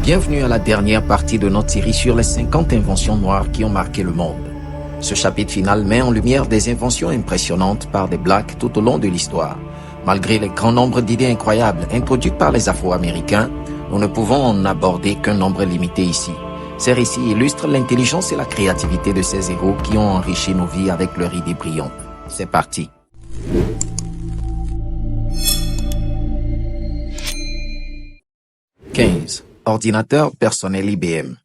Bienvenue à la dernière partie de notre série sur les 50 inventions noires qui ont marqué le monde. Ce chapitre final met en lumière des inventions impressionnantes par des Blacks tout au long de l'histoire. Malgré les grands nombres d'idées incroyables introduites par les Afro-Américains, nous ne pouvons en aborder qu'un nombre limité ici. Ces récits illustrent l'intelligence et la créativité de ces héros qui ont enrichi nos vies avec leurs idées brillantes. C'est parti. « 15. Ordinateur personnel IBM.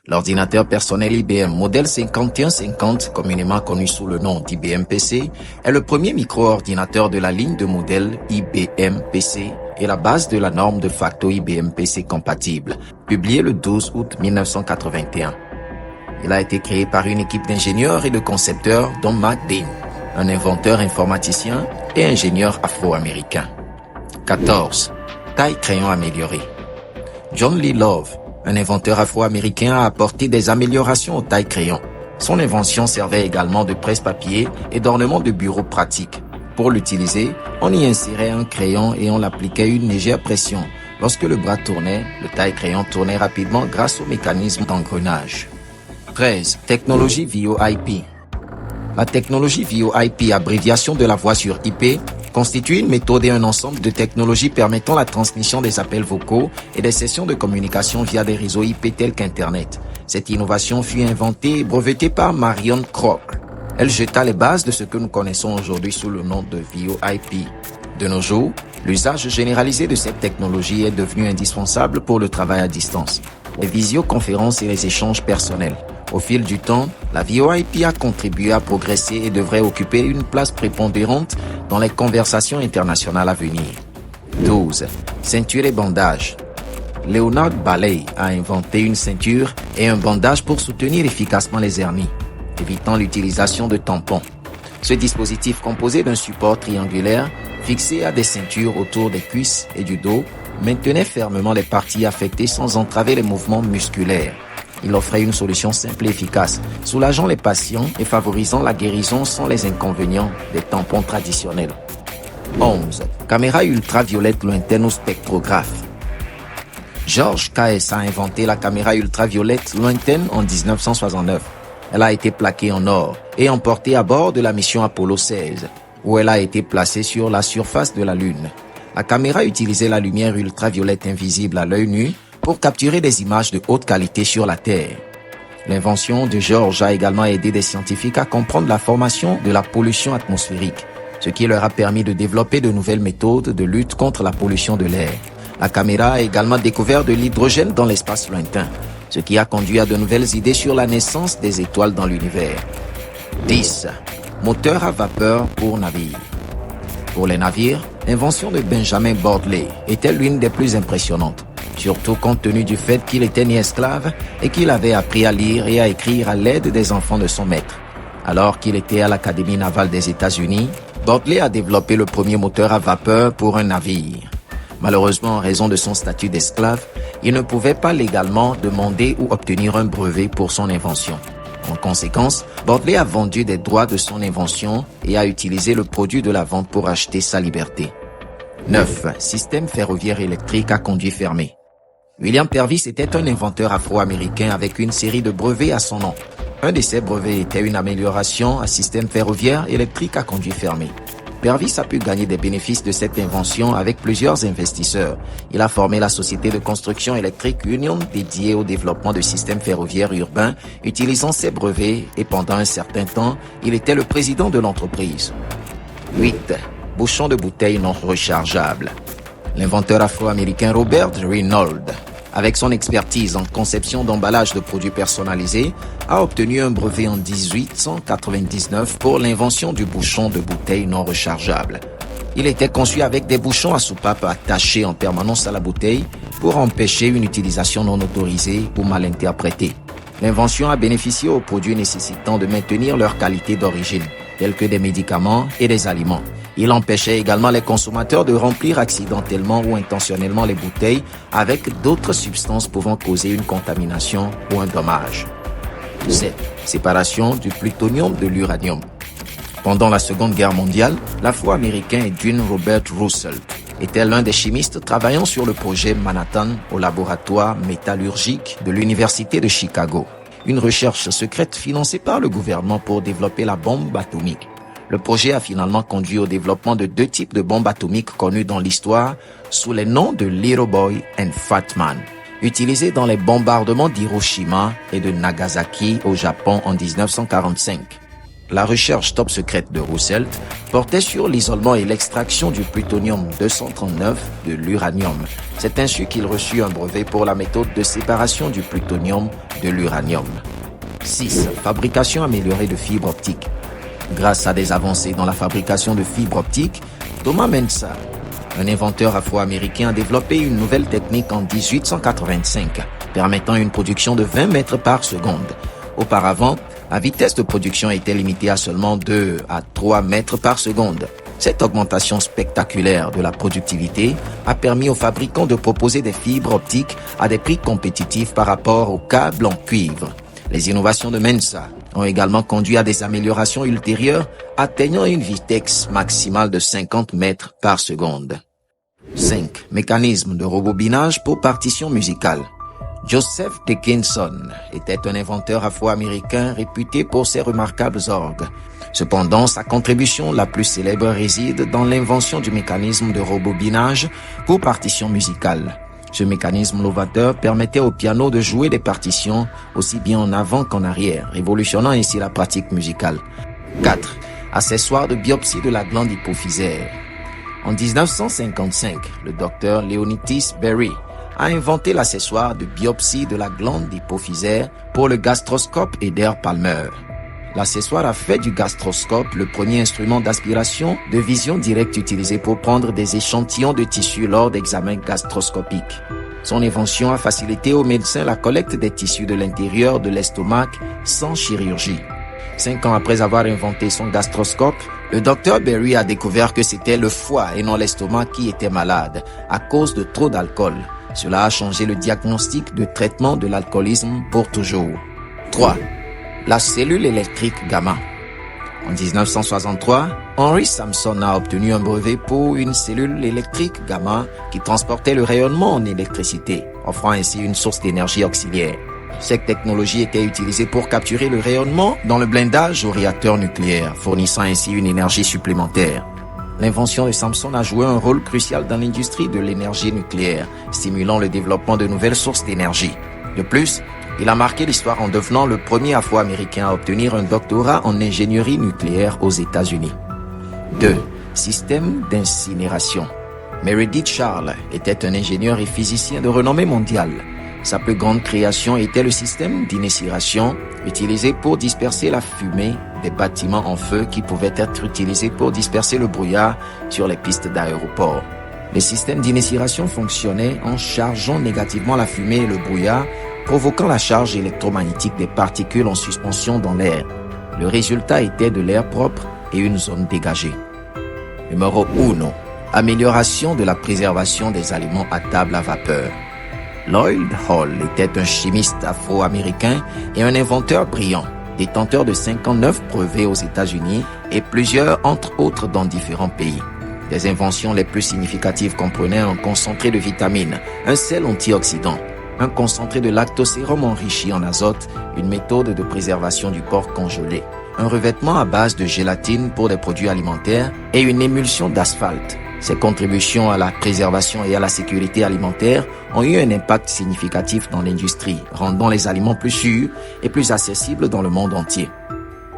L'ordinateur personnel IBM modèle 5150, communément connu sous le nom d'IBM PC, est le premier micro-ordinateur de la ligne de modèles IBM PC et la base de la norme de facto IBM PC compatible, publiée le 12 août 1981. Il a été créé par une équipe d'ingénieurs et de concepteurs dont Mac Dean, un inventeur informaticien et ingénieur afro-américain. 14. Taille crayon améliorée. John Lee Love, un inventeur afro-américain, a apporté des améliorations au taille-crayon. Son invention servait également de presse-papier et d'ornement de bureau pratique. Pour l'utiliser, on y insérait un crayon et on l'appliquait une légère pression. Lorsque le bras tournait, le taille-crayon tournait rapidement grâce au mécanisme d'engrenage. 13. Technologie VoIP. La technologie VoIP, abréviation de la voix sur IP, constitue une méthode et un ensemble de technologies permettant la transmission des appels vocaux et des sessions de communication via des réseaux IP tels qu'Internet. Cette innovation fut inventée et brevetée par Marion Kroc. Elle jeta les bases de ce que nous connaissons aujourd'hui sous le nom de VoIP. De nos jours, l'usage généralisé de cette technologie est devenu indispensable pour le travail à distance, les visioconférences et les échanges personnels. Au fil du temps, la VoIP a contribué à progresser et devrait occuper une place prépondérante dans les conversations internationales à venir. 12. Ceinture et bandage. Leonard Baley a inventé une ceinture et un bandage pour soutenir efficacement les hernies, évitant l'utilisation de tampons. Ce dispositif, composé d'un support triangulaire fixé à des ceintures autour des cuisses et du dos, maintenait fermement les parties affectées sans entraver les mouvements musculaires. Il offrait une solution simple et efficace, soulageant les patients et favorisant la guérison sans les inconvénients des tampons traditionnels. 11. Caméra ultraviolette lointaine ou spectrographe. George K.S. a inventé la caméra ultraviolette lointaine en 1969. Elle a été plaquée en or et emportée à bord de la mission Apollo 16, où elle a été placée sur la surface de la Lune. La caméra utilisait la lumière ultraviolette invisible à l'œil nu pour capturer des images de haute qualité sur la Terre. L'invention de George a également aidé des scientifiques à comprendre la formation de la pollution atmosphérique, ce qui leur a permis de développer de nouvelles méthodes de lutte contre la pollution de l'air. La caméra a également découvert de l'hydrogène dans l'espace lointain, ce qui a conduit à de nouvelles idées sur la naissance des étoiles dans l'univers. 10. Moteur à vapeur pour navires. Pour les navires, l'invention de Benjamin Bordley était l'une des plus impressionnantes, surtout compte tenu du fait qu'il était né esclave et qu'il avait appris à lire et à écrire à l'aide des enfants de son maître. Alors qu'il était à l'Académie navale des États-Unis, Bordley a développé le premier moteur à vapeur pour un navire. Malheureusement, en raison de son statut d'esclave, il ne pouvait pas légalement demander ou obtenir un brevet pour son invention. En conséquence, Bordley a vendu des droits de son invention et a utilisé le produit de la vente pour acheter sa liberté. 9. Système ferroviaire électrique à conduit fermé. William Purvis était un inventeur afro-américain avec une série de brevets à son nom. Un de ces brevets était une amélioration à système ferroviaire électrique à conduit fermé. Purvis a pu gagner des bénéfices de cette invention avec plusieurs investisseurs. Il a formé la société de construction électrique Union dédiée au développement de systèmes ferroviaires urbains utilisant ses brevets et pendant un certain temps, il était le président de l'entreprise. 8. Bouchon de bouteille non rechargeable. L'inventeur afro-américain Robert Reynolds, avec son expertise en conception d'emballage de produits personnalisés, a obtenu un brevet en 1899 pour l'invention du bouchon de bouteille non rechargeable. Il était conçu avec des bouchons à soupape attachés en permanence à la bouteille pour empêcher une utilisation non autorisée ou mal interprétée. L'invention a bénéficié aux produits nécessitant de maintenir leur qualité d'origine, tels que des médicaments et des aliments. Il empêchait également les consommateurs de remplir accidentellement ou intentionnellement les bouteilles avec d'autres substances pouvant causer une contamination ou un dommage. 7. Séparation du plutonium de l'uranium. Pendant la Seconde Guerre mondiale, l'Afro-Américain Edwin Robert Russell était l'un des chimistes travaillant sur le projet Manhattan au laboratoire métallurgique de l'Université de Chicago. Une recherche secrète financée par le gouvernement pour développer la bombe atomique. Le projet a finalement conduit au développement de 2 types de bombes atomiques connues dans l'histoire sous les noms de Little Boy et Fat Man, utilisées dans les bombardements d'Hiroshima et de Nagasaki au Japon en 1945. La recherche top secrète de Roosevelt portait sur l'isolement et l'extraction du plutonium-239 de l'uranium. C'est ainsi qu'il reçut un brevet pour la méthode de séparation du plutonium de l'uranium. 6. Fabrication améliorée de fibres optiques. Grâce à des avancées dans la fabrication de fibres optiques, Thomas Mensa, un inventeur afro-américain, a développé une nouvelle technique en 1885, permettant une production de 20 mètres par seconde. Auparavant, la vitesse de production était limitée à seulement 2 à 3 mètres par seconde. Cette augmentation spectaculaire de la productivité a permis aux fabricants de proposer des fibres optiques à des prix compétitifs par rapport aux câbles en cuivre. Les innovations de Mensa ont également conduit à des améliorations ultérieures, atteignant une vitesse maximale de 50 mètres par seconde. 5. Mécanisme de rebobinage pour partition musicale. Joseph Dickinson était un inventeur afro-américain réputé pour ses remarquables orgues. Cependant, sa contribution la plus célèbre réside dans l'invention du mécanisme de rebobinage pour partition musicale. Ce mécanisme novateur permettait au piano de jouer des partitions aussi bien en avant qu'en arrière, révolutionnant ainsi la pratique musicale. 4. Accessoire de biopsie de la glande hypophysaire. En 1955, le docteur Leonidas Berry a inventé l'accessoire de biopsie de la glande hypophysaire pour le gastroscope Eder-Palmer. L'accessoire a fait du gastroscope le premier instrument d'aspiration de vision directe utilisé pour prendre des échantillons de tissus lors d'examens gastroscopiques. Son invention a facilité aux médecins la collecte des tissus de l'intérieur de l'estomac sans chirurgie. 5 ans après avoir inventé son gastroscope, le docteur Berry a découvert que c'était le foie et non l'estomac qui était malade à cause de trop d'alcool. Cela a changé le diagnostic de traitement de l'alcoolisme pour toujours. 3. La cellule électrique gamma. En 1963, Henry Sampson a obtenu un brevet pour une cellule électrique gamma qui transportait le rayonnement en électricité, offrant ainsi une source d'énergie auxiliaire. Cette technologie était utilisée pour capturer le rayonnement dans le blindage au réacteur nucléaire, fournissant ainsi une énergie supplémentaire. L'invention de Sampson a joué un rôle crucial dans l'industrie de l'énergie nucléaire, stimulant le développement de nouvelles sources d'énergie. De plus, il a marqué l'histoire en devenant le premier Afro-Américain à obtenir un doctorat en ingénierie nucléaire aux États-Unis. 2. Système d'incinération. Meredith Charles était un ingénieur et physicien de renommée mondiale. Sa plus grande création était le système d'incinération utilisé pour disperser la fumée des bâtiments en feu qui pouvaient être utilisés pour disperser le brouillard sur les pistes d'aéroport. Le système d'incinération fonctionnait en chargeant négativement la fumée et le brouillard, provoquant la charge électromagnétique des particules en suspension dans l'air. Le résultat était de l'air propre et une zone dégagée. Numéro 1. Amélioration de la préservation des aliments à table à vapeur. Lloyd Hall était un chimiste afro-américain et un inventeur brillant, détenteur de 59 brevets aux États-Unis et plusieurs entre autres dans différents pays. Les inventions les plus significatives comprenaient un concentré de vitamines, un sel antioxydant, un concentré de lactosérum enrichi en azote, une méthode de préservation du porc congelé, un revêtement à base de gélatine pour des produits alimentaires et une émulsion d'asphalte. Ces contributions à la préservation et à la sécurité alimentaire ont eu un impact significatif dans l'industrie, rendant les aliments plus sûrs et plus accessibles dans le monde entier.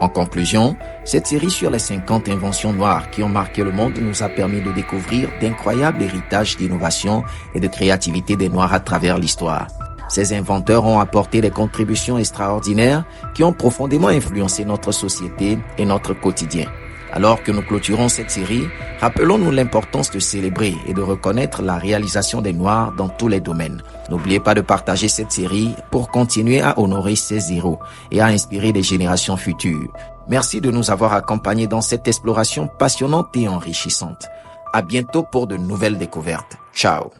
En conclusion, cette série sur les 50 inventions noires qui ont marqué le monde nous a permis de découvrir d'incroyables héritages d'innovation et de créativité des Noirs à travers l'histoire. Ces inventeurs ont apporté des contributions extraordinaires qui ont profondément influencé notre société et notre quotidien. Alors que nous clôturons cette série, rappelons-nous l'importance de célébrer et de reconnaître la réalisation des Noirs dans tous les domaines. N'oubliez pas de partager cette série pour continuer à honorer ces héros et à inspirer des générations futures. Merci de nous avoir accompagnés dans cette exploration passionnante et enrichissante. À bientôt pour de nouvelles découvertes. Ciao.